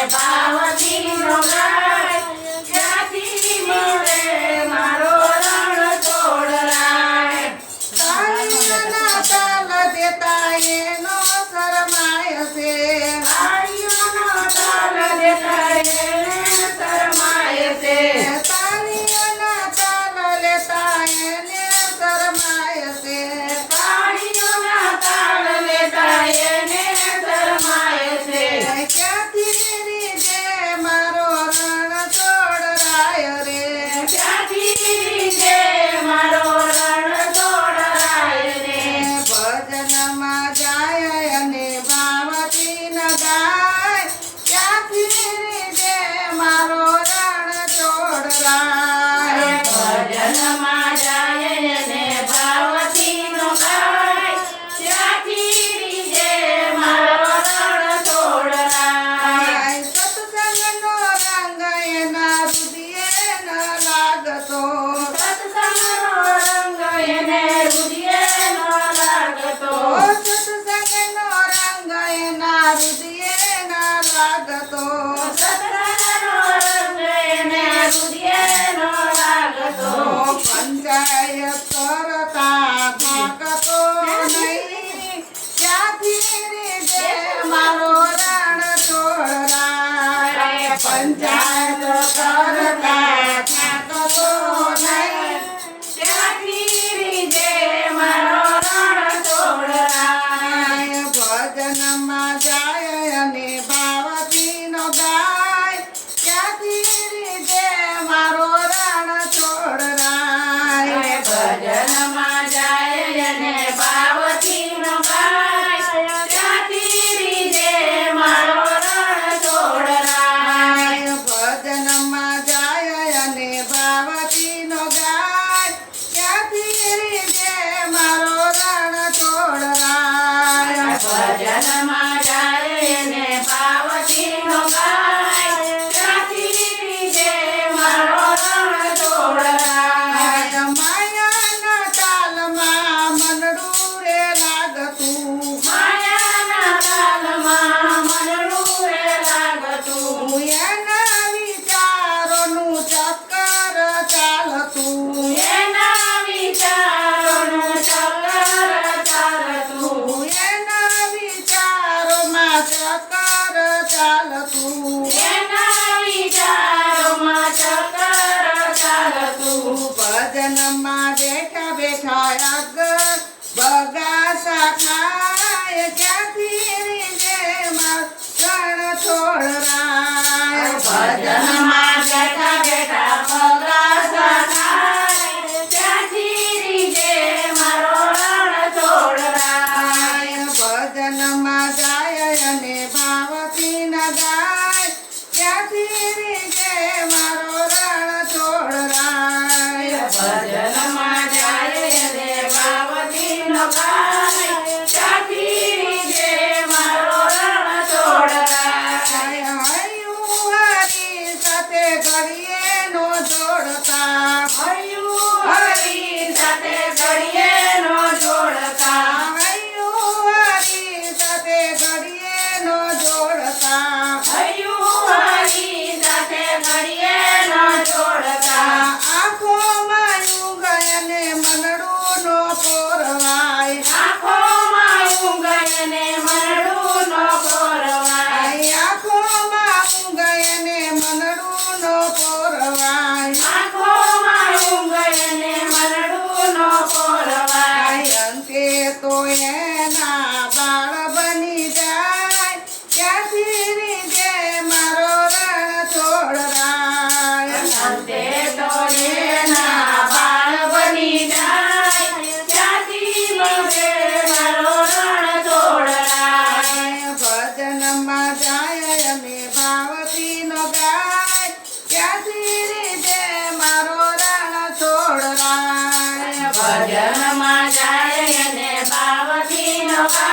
પાવતી નો ગાય ક્યાંથી મળે મારો રણ છોડરાય તાળીઓના તાલ દેતા એનો શરમાય છે તાળીઓનો તાલ દેતા એને શરમાય છે તાળીઓના તાલ લેતા એને શરમાય છે તાળીઓના તાલ લેતા એને શરમાય છે ક્યાંથી રીજે મારો રણ છોડરાય રે ક્યાંથી રીજે મારો રણ છોડરાય રે ભજનમાં જાય અને ભાવતી ન ગાય ક્યાંથી રીજે મારો રણ છોડરાય ભજનમાં જાય ને ભાવતી નો ગાય ત્યાંથી રીજે મારો રણ છોડરાય સત્સંગનો રંગ એના રુધિરે ન લાગતો સત્સંગનો રંગ એને રુધિરે ન લાગતો સત્સંગનો રંગ એના રુધિરે ન લાગતો સત્સંગનો રંગ એને રુધિરે ન લાગતો પંચાયત કરતા થાકતો નહીં ક્યાંથી રીજે મારો રણ છોડરાય પંચાયત કરતા થાકતો નહીં ત્યાંથી રીજે મારો રણ છોડરાય ભજનમાં જાય અને ભાવતી નો ગાય ક્યાંથી રીજે મારો રણ છોડરાય ભજનમાં જાય ને ભાવથી નો ગાય ત્યાંથી રીજે મારો રણ છોડરાય ભજનમાં જાય અને ભાવતી નો ગાય ક્યાંથી રીજે મારો રણ છોડરાય ભજનમાં જાય ને ભાવથી નો ગાય ત્યાંથી રીજે મારો રણ છોડરાય માયાના તાલમાં મનડું રે લાગતું માયાના તાલમાં મનડું રે લાગતું એના વિચારોનું ચક્કર ચાલતું એના વિચારોનું ચક્કર ચાલતું એના વિચારોમાં ચક્કર ચાલતું એના વિચારોમાં ચક્કર ચાલતું ભજનમાં બેઠા બેઠા અગ બગાસા ખાય ક્યાંથી રીજે રણ છોડરાય ભજનમાં બેઠા બેઠા બગાસા ખાય ત્યાંથી રીજે મારો રણ છોડરાય ભજનમાં જાય અને ભાવતી ન ગાય ક્યાંથી રીજે મારો રણ છોડરાય ભજનમાં જાય ને ભાવતી નો ગાય ત્યાંથી રીજે મારો રણ છોડરાય હૈયું હરી સાથે ઘડીએ નો જોડતા હૈયું હરી સાથે ઘડીએ નો જોડતા હૈયું હરી સાથે ઘડીએ નો જોડતા હૈયું હરી સાથે ઘડીએ નો જોડતા આંખોમાં યુગ અને મનડું નો પોરવાય આંખોમાં ઊંઘ અને મનડું નો પોરવાય આંખોમાં ઊંઘ અને મનડું નો પોરવાય આંખોમાં ઊંઘ અને મનડું નો પોરવાય અંતે તો એના બાળ બની જાય ક્યાંથી રીજે મારો રણ છોડરાય અંતે તો એના બાળ બની જાય ત્યાંથી મળે મારો રણ છોડરાય ભજનમાં જાય અને ભાવતી નો ગાય ક્યાંથી રીજે મારો રણ છોડરાય ભજનમાં જાય અને ભાવથી નો ગાય